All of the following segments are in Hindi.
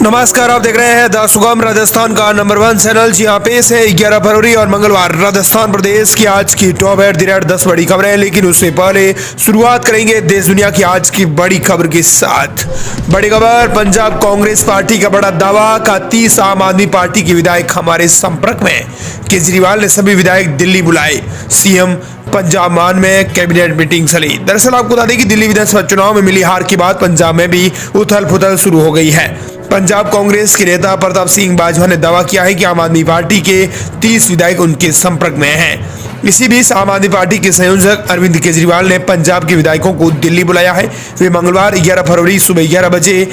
नमस्कार, आप देख रहे हैं द सुगम राजस्थान का नंबर 1 चैनल। जी हाँ, पेश है 11 फरवरी और मंगलवार राजस्थान प्रदेश की आज की टॉप एट द रेट 10 बड़ी खबरें। लेकिन उससे पहले शुरुआत करेंगे देश दुनिया की आज की बड़ी खबर के साथ। बड़ी खबर, पंजाब कांग्रेस पार्टी का बड़ा दावा का 30 आम आदमी पार्टी के विधायक हमारे संपर्क में। केजरीवाल ने सभी विधायक दिल्ली बुलाए, सीएम पंजाब मान में कैबिनेट मीटिंग चली। दरअसल आपको बता दें कि दिल्ली विधानसभा चुनाव में मिली हार के बाद पंजाब में भी उथल पुथल शुरू हो गई है। पंजाब कांग्रेस के नेता प्रताप सिंह बाजवा ने दावा किया है कि आम आदमी पार्टी के 30 विधायक उनके संपर्क में हैं। इसी बीच आम आदमी पार्टी के संयोजक अरविंद केजरीवाल ने पंजाब के विधायकों को दिल्ली बुलाया है। वे मंगलवार 11 फरवरी सुबह 11 बजे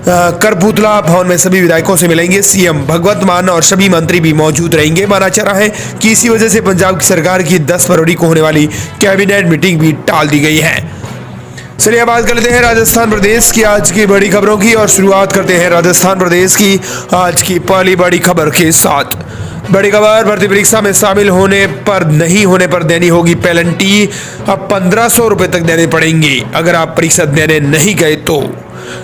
करपुतला भवन में सभी विधायकों से मिलेंगे। सीएम भगवंत मान और सभी मंत्री भी मौजूद रहेंगे। माना जा रहा है कि इसी वजह से पंजाब की सरकार की 10 फरवरी को होने वाली कैबिनेट मीटिंग भी टाल दी गई है। चलिए अब बात कर लेते हैं राजस्थान प्रदेश की आज की बड़ी खबरों की और शुरुआत करते हैं राजस्थान प्रदेश की आज की पहली बड़ी खबर के साथ। बड़ी खबर, भर्ती परीक्षा में शामिल होने पर नहीं होने पर देनी होगी पेनल्टी। अब 1500 रुपए तक देने पड़ेंगे अगर आप परीक्षा देने नहीं गए तो।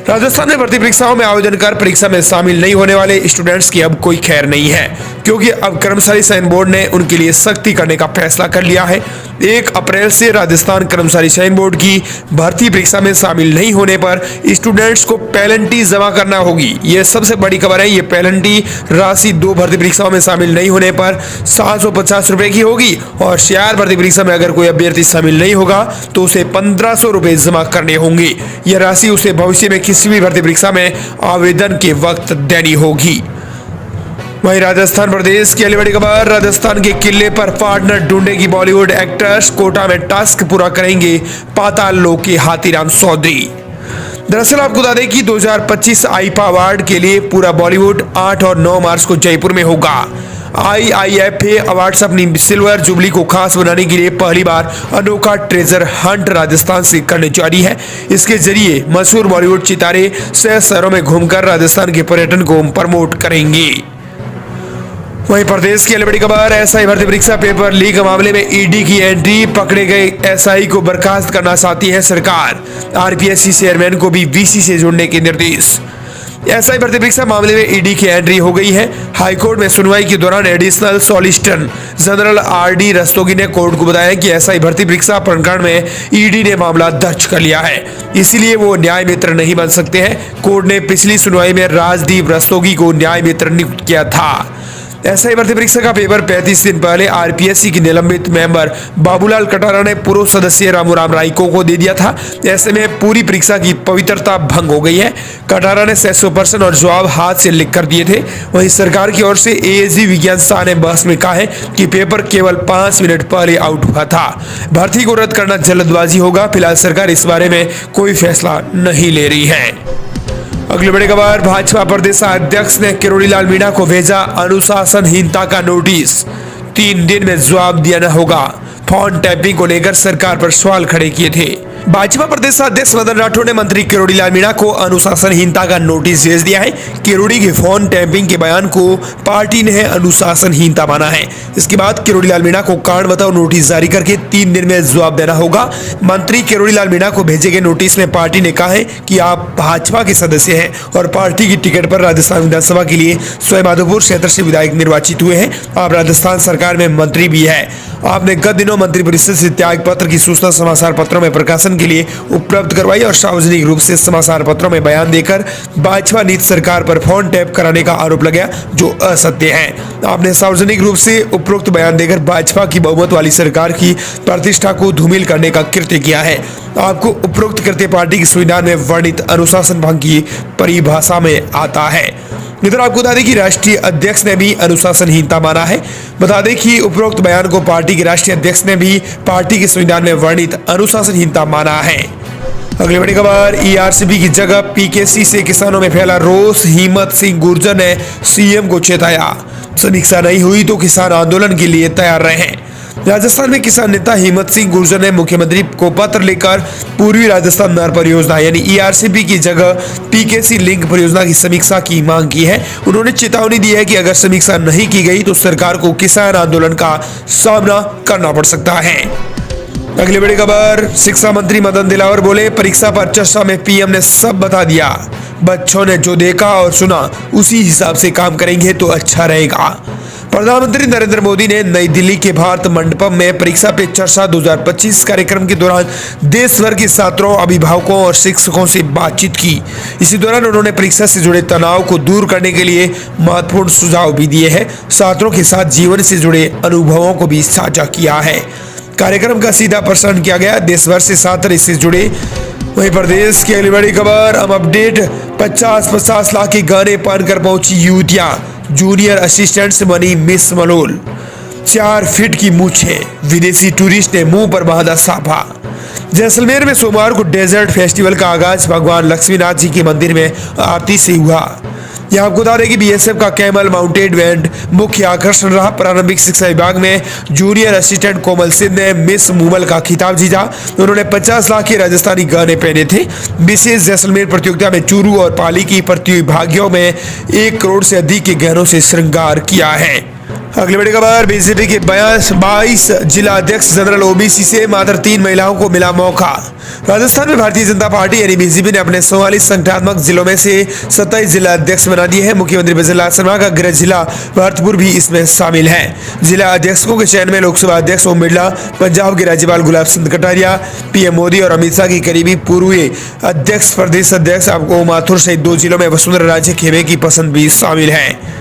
राजस्थान में भर्ती परीक्षाओं में आवेदन कर परीक्षा में शामिल नहीं होने वाले स्टूडेंट्स की अब कोई खैर नहीं है, क्योंकि अब कर्मचारी चयन बोर्ड ने उनके लिए सख्ती करने का फैसला कर लिया है। 1 अप्रैल से राजस्थान कर्मचारी चयन बोर्ड की भर्ती परीक्षा में शामिल नहीं होने पर स्टूडेंट्स को पेनल्टी जमा करना होगी। यह सबसे बड़ी खबर है। ये पेनल्टी राशि 2 भर्ती परीक्षाओं में शामिल नहीं होने पर 750 रुपए की होगी और 4 भर्ती परीक्षा में अगर कोई अभ्यर्थी शामिल नहीं होगा तो उसे 1500 रुपए जमा करने होंगे। यह राशि उसे भविष्य में किसी भी भर्ती परीक्षा में आवेदन के वक्त देनी होगी। वहीं राजस्थान प्रदेश की अगली बड़ी खबर, राजस्थान के किले पर पार्टनर ढूंढेगी बॉलीवुड एक्ट्रेस। कोटा में टास्क पूरा करेंगे पाताल लोक के हाथीराम चौधरी। दरअसल आपको बता दें कि 2025 आईफा अवार्ड के लिए पूरा बॉलीवुड 8 और 9 मार्च को जयपुर में होगा। IIFA अवार्ड्स अपनी सिल्वर जुबली को खास बनाने के लिए पहली बार अनोखा ट्रेजर हंट राजस्थान से करने जा रही है। इसके जरिए मशहूर बॉलीवुड सितारे शहरों में घूमकर राजस्थान के पर्यटन को प्रमोट करेंगे। वहीं प्रदेश की बड़ी खबर, एसआई भर्ती परीक्षा पेपर लीक मामले में ईडी की एंट्री। पकड़े गए एसआई को बर्खास्त करना चाहती है सरकार। आरपीएससी चेयरमैन को भी वीसी से जोड़ने के निर्देश। एसआई भर्ती परीक्षा मामले में ईडी की एंट्री हो गई है। हाईकोर्ट में सुनवाई के दौरान additional solicitor general RD Rastogi ने कोर्ट को बताया कि एसआई भर्ती परीक्षा प्रकरण में ईडी ने मामला दर्ज कर लिया है, इसलिए वो न्याय मित्र नहीं बन सकते हैं। कोर्ट ने पिछली सुनवाई में राजदीप रस्तोगी को न्याय मित्र नियुक्त किया था। एसआई भर्ती परीक्षा का पेपर 35 दिन पहले आरपीएससी की निलंबित मेंबर बाबूलाल कटारा ने पूर्व सदस्य रामूराम राइको को दे दिया था। ऐसे में पूरी परीक्षा की पवित्रता भंग हो गई है। कटारा ने 600% और जवाब हाथ से लिख कर दिए थे। वहीं सरकार की ओर से एएसजी विज्ञान शाह ने बहस में कहा है कि पेपर केवल 5 मिनट पहले आउट हुआ था। भर्ती को रद्द करना जल्दबाजी होगा। फिलहाल सरकार इस बारे में कोई फैसला नहीं ले रही है। अगली बड़ी खबर, भाजपा प्रदेश अध्यक्ष ने किरोड़ी लाल मीणा को भेजा अनुशासनहीनता का नोटिस। 3 दिन में जवाब देना होगा। फोन टैपिंग को लेकर सरकार पर सवाल खड़े किए थे। भाजपा प्रदेश अध्यक्ष मदन राठौड़ ने मंत्री किरोड़ी लाल मीणा को अनुशासनहीनता का नोटिस भेज दिया है। किरोड़ी के फोन टैपिंग के बयान को पार्टी ने अनुशासनहीनता माना है। इसके बाद किरोड़ी लाल मीणा को कारण बताओ नोटिस जारी करके 3 दिन में जवाब देना होगा। मंत्री किरोड़ी लाल मीणा को भेजे गए नोटिस में पार्टी ने कहा है कि आप भाजपा के सदस्य हैं और पार्टी की टिकट पर राजस्थान विधानसभा के लिए सवाईमाधोपुर क्षेत्र से विधायक निर्वाचित हुए हैं। आप राजस्थान सरकार में मंत्री भी है। आपने गत दिनों मंत्री परिषद से त्याग पत्र की सूचना समाचार पत्रों में प्रकाशन के लिए उपलब्ध करवाई और सार्वजनिक रूप से समाचार पत्रों में बयान देकर भाजपा नीति सरकार पर फोन टैप कराने का आरोप लगाया, जो असत्य है। आपने सार्वजनिक रूप से उपरोक्त बयान देकर भाजपा की बहुमत वाली सरकार की प्रतिष्ठा को धूमिल करने का कृत्य किया है। आपको उपरोक्त कृत्य पार्टी के संविधान में वर्णित अनुशासन भंग की परिभाषा में आता है। इधर आपको बता दें कि राष्ट्रीय अध्यक्ष ने भी अनुशासनहीनता माना है। बता दें कि उपरोक्त बयान को पार्टी के राष्ट्रीय अध्यक्ष ने भी पार्टी के संविधान में वर्णित अनुशासनहीनता माना है। अगली बड़ी खबर, ईआरसीबी की जगह पीकेसी से किसानों में फैला रोष। हिम्मत सिंह गुर्जर ने सीएम को चेताया, समीक्षा नहीं हुई तो किसान आंदोलन के लिए तैयार रहे। राजस्थान में किसान नेता हिम्मत सिंह गुर्जर ने मुख्यमंत्री को पत्र लिखकर पूर्वी राजस्थान नहर परियोजना यानी ईआरसीबी की जगह पीकेसी लिंक परियोजना की समीक्षा की मांग की है। उन्होंने चेतावनी दी है कि अगर समीक्षा नहीं की गई तो सरकार को किसान आंदोलन का सामना करना पड़ सकता है। अगली बड़ी खबर, शिक्षा मंत्री मदन दिलावर बोले, परीक्षा पर चर्चा में पीएम ने सब बता दिया। बच्चों ने जो देखा और सुना उसी हिसाब से काम करेंगे तो अच्छा रहेगा। प्रधानमंत्री नरेंद्र मोदी ने नई दिल्ली के भारत मंडपम में परीक्षा पे चर्चा 2025 कार्यक्रम के दौरान देश भर के छात्रों, अभिभावकों और शिक्षकों से बातचीत की। इसी दौरान उन्होंने परीक्षा से जुड़े तनाव को दूर करने के लिए महत्वपूर्ण सुझाव भी दिए हैं। छात्रों के साथ जीवन से जुड़े अनुभवों को भी साझा किया है। कार्यक्रम का सीधा प्रसारण किया गया। देश भर से छात्र इससे जुड़े। वहीं प्रदेश की अगली बड़ी खबर, अब अपडेट। 50 लाख के गाने पहनकर पहुंची युवतियां, जूनियर असिस्टेंट से बनी मिस मलोल। 4 फीट की मूछें, विदेशी टूरिस्ट ने मुंह पर बांधा साफा। जैसलमेर में सोमवार को डेजर्ट फेस्टिवल का आगाज भगवान लक्ष्मीनाथ जी के मंदिर में आरती से हुआ। यहाँ आपको बता दें कि बीएसएफ का कैमल माउंटेड बैंड मुख्य आकर्षण रहा। प्रारंभिक शिक्षा विभाग में जूनियर असिस्टेंट कोमल सिंह ने मिस मूमल का खिताब जीता। उन्होंने 50 लाख के राजस्थानी गहने पहने थे। विशेष जैसलमेर प्रतियोगिता में चूरू और पाली की प्रतिभागियों में 1 करोड़ से अधिक के गहनों से श्रृंगार किया है। अगली बड़ी खबर, बीजेपी के 22 जिला अध्यक्ष जनरल ओबीसी से मात्र 3 महिलाओं को मिला मौका। राजस्थान में भारतीय जनता पार्टी यानी बीजेपी ने अपने 44 संगठनात्मक जिलों में से 27 जिला अध्यक्ष बना दिए हैं। मुख्यमंत्री वजीर शर्मा का गृह जिला भरतपुर भी इसमें शामिल है। जिला अध्यक्षों के चयन में लोकसभा अध्यक्ष ओम बिरला, पंजाब के राज्यपाल गुलाब चंद कटारिया, पीएम मोदी और अमित शाह की करीबी पूर्व अध्यक्ष प्रदेश अध्यक्ष ओम माथुर सहित 2 जिलों में वसुंधरा राजे खेमे की पसंद भी शामिल है।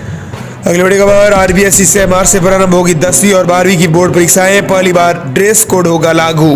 अगली बड़ी खबर, आरबीएसई से मार्च से प्रारंभ होगी 10वीं और 12वीं की बोर्ड परीक्षाएं। पहली बार ड्रेस कोड होगा लागू।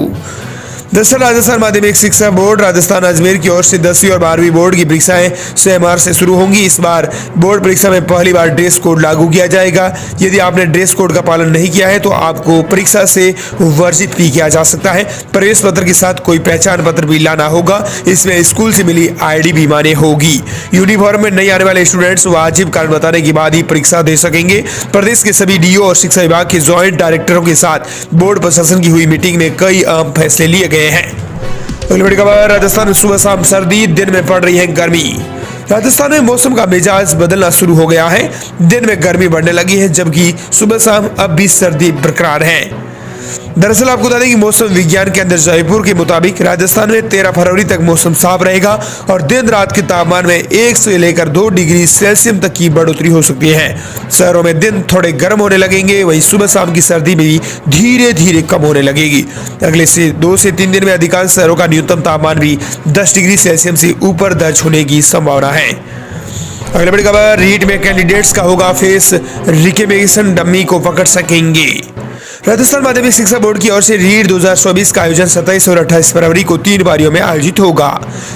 दरअसल राजस्थान माध्यमिक शिक्षा बोर्ड राजस्थान अजमेर की ओर से 10वीं और 12वीं बोर्ड की परीक्षाएं 6 मार्च से शुरू होंगी। इस बार बोर्ड परीक्षा में पहली बार ड्रेस कोड लागू किया जाएगा। यदि आपने ड्रेस कोड का पालन नहीं किया है तो आपको परीक्षा से वर्जित भी किया जा सकता है। प्रवेश पत्र के साथ कोई पहचान पत्र भी लाना होगा। इसमें स्कूल से मिली आईडी भी मान्य होगी। यूनिफॉर्म में नहीं आने वाले स्टूडेंट्स वाजिब कारण बताने के बाद ही परीक्षा दे सकेंगे। प्रदेश के सभी डीओ और शिक्षा विभाग के ज्वाइंट डायरेक्टरों के साथ बोर्ड प्रशासन की हुई मीटिंग में कई अहम फैसले लिए गए हैं। अगली बड़ी खबर, राजस्थान में सुबह शाम सर्दी, दिन में पड़ रही है गर्मी। राजस्थान में मौसम का मिजाज बदलना शुरू हो गया है। दिन में गर्मी बढ़ने लगी है जबकि सुबह शाम अब भी सर्दी बरकरार है। दरअसल आपको बता दें कि मौसम विज्ञान केंद्र जयपुर के मुताबिक राजस्थान में 13 फरवरी तक मौसम साफ रहेगा और दिन रात के तापमान में 1 से लेकर 2 डिग्री सेल्सियस तक की बढ़ोतरी हो सकती है। शहरों में दिन थोड़े गर्म होने लगेंगे, वहीं सुबह शाम की सर्दी भी धीरे धीरे कम होने लगेगी। अगले 2 से 3 दिन में अधिकांश शहरों का न्यूनतम तापमान भी 10 डिग्री सेल्सियस से ऊपर दर्ज होने की संभावना है। अगली बड़ी खबर, रीट में कैंडिडेट्स का होगा फेस रिकग्निशन, डम्मी को पकड़ सकेंगे। राजस्थान माध्यमिक शिक्षा बोर्ड की ओर से रीट 2024 का आयोजन 27 और 28 फरवरी को 3 बारियों में आयोजित होगा।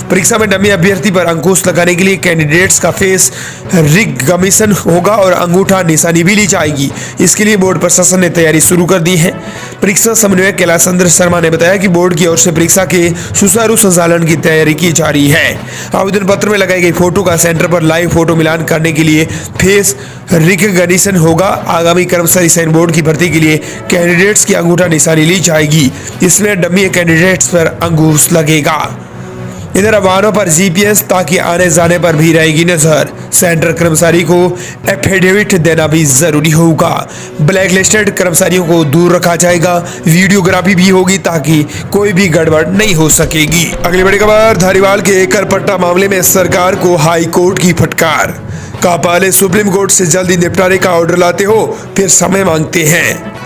परीक्षा में डमी अभ्यर्थी पर अंकुश लगाने के लिए कैंडिडेट्स का फेस रिकग्निशन होगा और अंगूठा निशानी भी ली जाएगी। इसके लिए बोर्ड प्रशासन ने तैयारी शुरू कर दी है। परीक्षा समन्वयक कैलाश चंद्र शर्मा ने बताया कि बोर्ड की ओर से परीक्षा के सुचारू संचालन की तैयारी की जा रही है। आवेदन पत्र में लगाई गई फोटो का सेंटर पर लाइव फोटो मिलान करने के लिए फेस रिकग्निशन होगा। आगामी कर्मचारी चयन बोर्ड की भर्ती के लिए कैंडिडेट्स की अंगूठा निशानी ली जाएगी। इसमें डमी कैंडिडेट्स पर अंकुश लगेगा। इधर वाहनों पर जीपीएस ताकि आने जाने पर भी रहेगी नजर। सेंटर कर्मचारी को एफिडेविट देना भी जरूरी होगा। ब्लैक लिस्टेड कर्मचारियों को दूर रखा जाएगा। वीडियोग्राफी भी होगी ताकि कोई भी गड़बड़ नहीं हो सकेगी। अगली बड़ी खबर, धारीवाल के एकल पट्टा मामले में सरकार को हाई कोर्ट की फटकार। कहा पहले सुप्रीम कोर्ट से जल्दी निपटारे का ऑर्डर लाते हो फिर समय मांगते हैं।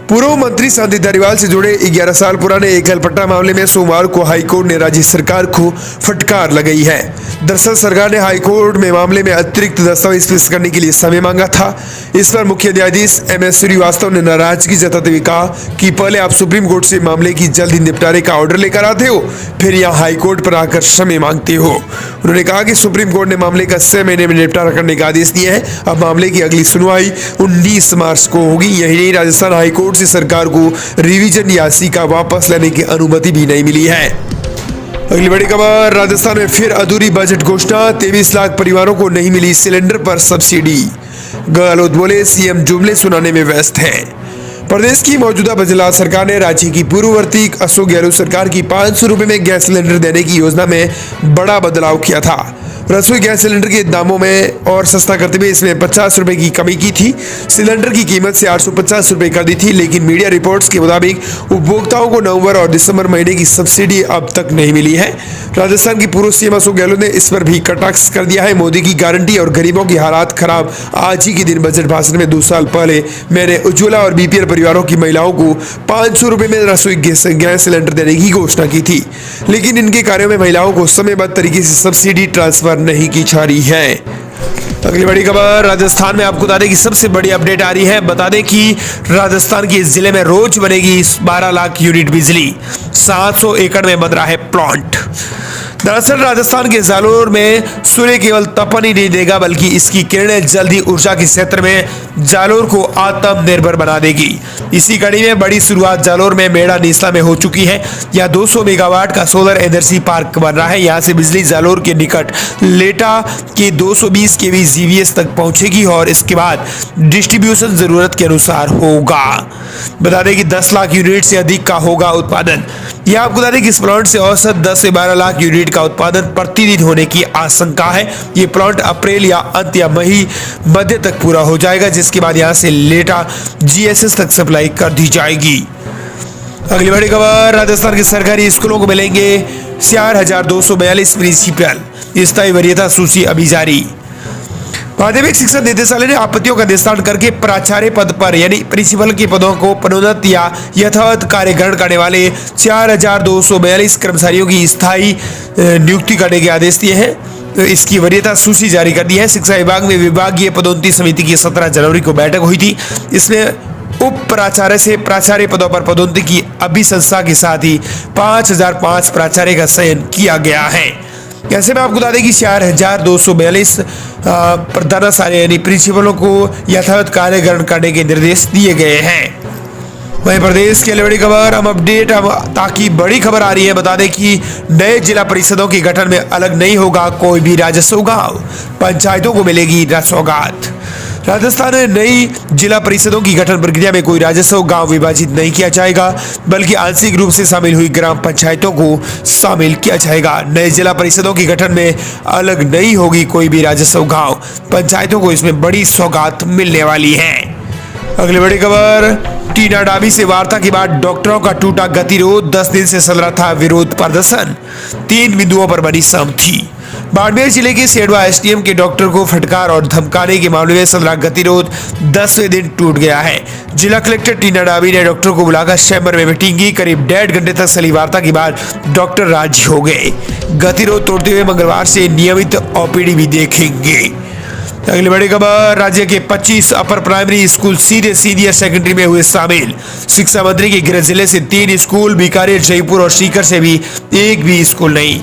पूर्व मंत्री शांति धारीवाल से जुड़े 11 साल पुराने एकल पट्टा मामले में सोमवार को हाईकोर्ट ने राज्य सरकार को फटकार लगाई है। दरअसल सरकार ने हाईकोर्ट में मामले में अतिरिक्त दस्तावेज पेश करने के लिए समय मांगा था। इस पर मुख्य न्यायाधीश एमएस श्रीवास्तव ने नाराजगी जताते हुए कहा कि पहले आप सुप्रीम कोर्ट से मामले की जल्दी निपटारे का ऑर्डर लेकर आते हो, फिर यहाँ हाईकोर्ट पर आकर समय मांगते हो। उन्होंने कहा कि सुप्रीम कोर्ट ने मामले का 6 महीने में निपटारा करने का आदेश दिया है। अब मामले की अगली सुनवाई 19 मार्च को होगी। यही नहीं, राजस्थान हाईकोर्ट से सरकार को रिवीजन याचिका वापस लेने की अनुमति भी नहीं मिली है। अगली बड़ी खबर, राजस्थान में फिर अधूरी बजट घोषणा। 23 लाख परिवारों को नहीं मिली सिलेंडर पर सब्सिडी। गहलोत बोले सीएम जुमले सुनाने में व्यस्त हैं। प्रदेश की मौजूदा बजला सरकार ने राज्य की पूर्ववर्ती अशोक गहलोत सरकार की 500 रुपए में गैस सिलेंडर देने की योजना में बड़ा बदलाव किया था। रसोई गैस सिलेंडर के दामों में और सस्ता करते हुए इसमें 50 रुपए की कमी की थी। सिलेंडर की कीमत से 850 रुपए कर दी थी, लेकिन मीडिया रिपोर्ट्स के मुताबिक उपभोक्ताओं को नवंबर और दिसंबर महीने की सब्सिडी अब तक नहीं मिली है। राजस्थान की पूर्व सीएम अशोक गहलोत ने इस पर भी कटाक्ष कर दिया है। मोदी की गारंटी और गरीबों की हालात खराब। आज ही के दिन बजट भाषण में 2 साल पहले मैंने उज्ज्वला और बीपीएल परिवारों की महिलाओं को 500 रुपए में रसोई गैस सिलेंडर देने की घोषणा की थी, लेकिन इनके कार्यों में महिलाओं को समयबद्ध तरीके से सब्सिडी ट्रांसफर नहीं की जा रही है। अगली बड़ी खबर, राजस्थान में आपको बता दें कि सबसे बड़ी अपडेट आ रही है। बता दें कि राजस्थान के इस जिले में रोज बनेगी 12 लाख यूनिट बिजली। 700 एकड़ में बन रहा है प्लांट। दरअसल राजस्थान के जालोर में सूर्य केवल तपन ही नहीं देगा, बल्कि इसकी किरणें जल्दी ऊर्जा के क्षेत्र में जालोर को आत्मनिर्भर बना देगी। इसी कड़ी में बड़ी शुरुआत जालोर में मेड़ा नीसला में हो चुकी है। यहाँ 200 मेगावाट का सोलर एनर्जी पार्क बन रहा है। यहाँ से बिजली जालोर के निकट लेटा के 220 केवी जीवीएस तक पहुंचेगी और इसके बाद डिस्ट्रीब्यूशन जरूरत के अनुसार होगा। बता दें कि 10 लाख यूनिट से अधिक का होगा उत्पादन। यह आपको बता दें कि इस प्लांट से औसत 10 से 12 लाख यूनिट का उत्पादन प्रतिदिन होने की आशंका है। ये प्लांट अप्रैल या अंत या मई मध्य तक पूरा हो जाएगा, जिसके बाद यहां से लेटा जीएसएस तक सप्लाई कर दी जाएगी। अगली बड़ी खबर, राजस्थान के सरकारी स्कूलों को मिलेंगे 4242 प्रिंसिपल। स्थायी वरीयता सूची अभी जारी। माध्यमिक शिक्षा निदेशालय ने आपत्तियों का निस्तारण करके प्राचार्य पद पर यानी प्रिंसिपल के पदों को पदोन्नत या यथावत कार्य ग्रहण करने वाले 4242 कर्मचारियों की स्थायी नियुक्ति करने के आदेश दिए हैं। तो इसकी वरीयता सूची जारी कर दी है। शिक्षा विभाग में विभागीय पदोन्नति समिति की 17 जनवरी को बैठक हुई थी। इसमें उप प्राचार्य से प्राचार्य पदों पर पदोन्नति की अभिशंसा के साथ ही 5005 प्राचार्य का चयन किया गया है। ऐसे में आपको बता दें कि 4242 प्रधानाचार्य यानी प्रिंसिपलों को यथावत कार्य ग्रहण करने के निर्देश दिए गए हैं। वहीं प्रदेश के लिए बड़ी खबर, हम अपडेट ताकि बड़ी खबर आ रही है। बता दें कि नए जिला परिषदों के गठन में अलग नहीं होगा कोई भी राजस्व गांव, पंचायतों को मिलेगी सौगात। राजस्थान में नई जिला परिषदों की गठन प्रक्रिया में कोई राजस्व गांव विभाजित नहीं किया जाएगा, बल्कि आंशिक रूप से शामिल हुई ग्राम पंचायतों को शामिल किया जाएगा। नए जिला परिषदों की गठन में अलग नहीं होगी कोई भी राजस्व गांव, पंचायतों को इसमें बड़ी सौगात मिलने वाली है। अगली बड़ी खबर, टीना डाबी से वार्ता के बाद डॉक्टरों का टूटा गतिरोध। 10 दिन से चल रहा था विरोध प्रदर्शन। 3 बिंदुओं पर बनी सहमति। बाड़मेर जिले के सेडवा एसडीएम के डॉक्टर को फटकार और धमकाने के मामले में चल रहा गतिरोध 10वें दिन टूट गया है। जिला कलेक्टर टीना डाबी ने डॉक्टर को बुलाकर चैम्बर में मीटिंग की। करीब 1.5 घंटे तक चली वार्ता के बाद डॉक्टर राजी हो गए। गतिरोध तोड़ते हुए मंगलवार से नियमित ओपीडी भी देखेंगे। अगली बड़ी खबर, राज्य के 25 अपर प्राइमरी स्कूल सीधे सीनियर सेकेंडरी में हुए शामिल। शिक्षा मंत्री के गृह जिले से 3 स्कूल, बीकानेर, जयपुर और सीकर से भी एक भी स्कूल नहीं।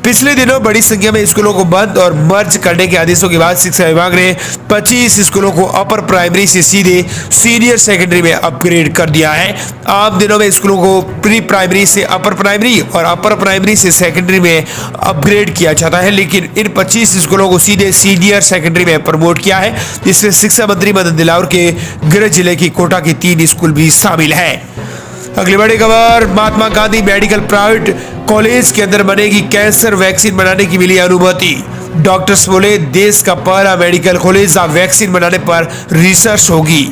पिछले दिनों बड़ी संख्या में स्कूलों को बंद और मर्ज करने के आदेशों के बाद शिक्षा विभाग ने 25 स्कूलों को अपर प्राइमरी से सीधे सीनियर सेकेंडरी में अपग्रेड कर दिया है। आम दिनों में स्कूलों को प्री प्राइमरी से अपर प्राइमरी और अपर प्राइमरी से सेकेंडरी में अपग्रेड किया जाता है, लेकिन इन 25 स्कूलों को सीधे सीनियर सेकेंडरी में प्रमोट किया है। इसमें शिक्षा मंत्री मदन दिलावर के गृह जिले की कोटा के 3 स्कूल भी शामिल है। अगली बड़ी खबर, Mahatma Gandhi medical private college के अंदर बनेगी कैंसर वैक्सीन बनाने की मिली अनुमति। डॉक्टर्स बोले देश का पहला मेडिकल कॉलेज जहां वैक्सीन बनाने पर रिसर्च होगी।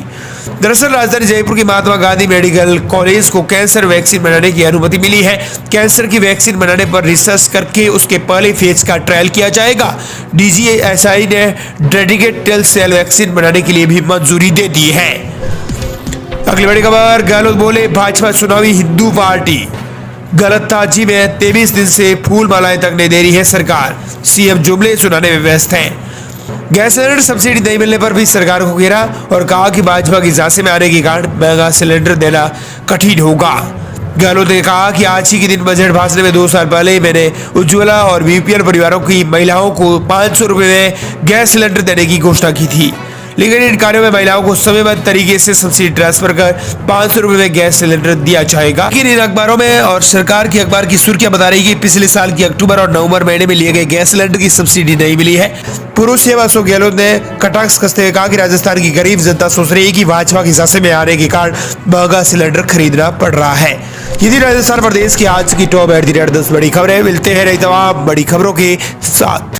दरअसल राजधानी जयपुर के महात्मा गांधी मेडिकल कॉलेज को कैंसर वैक्सीन बनाने की अनुमति मिली है। कैंसर की वैक्सीन बनाने पर रिसर्च करके उसके पहले फेज का ट्रायल किया जाएगा। डीजीएसआई ने डेडिकेटेड टेल सेल वैक्सीन बनाने के लिए भी मंजूरी दे दी है। अगली बड़ी खबर, गहलोत बोले भाजपा चुनावी हिंदू पार्टी। गलतताजी में 23 दिन से फूल मालाएं तक नहीं दे रही है सरकार। सीएम जुमले सुनाने में व्यस्त हैं। गैस सिलेंडर सब्सिडी नहीं मिलने पर भी सरकार को घेरा और कहा कि भाजपा की झांसे में आने के कारण महंगा सिलेंडर देना कठिन होगा। गहलोत ने कहा कि आज ही के दिन बजट भाषण में 2 साल पहले मैंने उज्ज्वला और बीपीएल परिवारों की महिलाओं को 500 रुपए में गैस सिलेंडर देने की घोषणा की थी, लेकिन इन कार्यों में महिलाओं को समयबद्ध तरीके से सब्सिडी ट्रांसफर कर 500 रुपए में गैस सिलेंडर दिया जाएगा। लेकिन इन अखबारों में और सरकार की अखबार की सुर्खियां बता रही है कि पिछले साल की अक्टूबर और नवंबर महीने में लिए गए गैस सिलेंडर की सब्सिडी नहीं मिली है। पूर्व सीएम अशोक गहलोत ने कटाक्ष कसते हुए कहा कि राजस्थान की गरीब जनता सोच रही है कि भाजपा के हिस्से में आने के कारण महंगा सिलेंडर खरीदना पड़ रहा है। यदि राजस्थान प्रदेश की आज की टॉप 10 बड़ी खबरें, मिलते हैं नई तमाम बड़ी खबरों के साथ।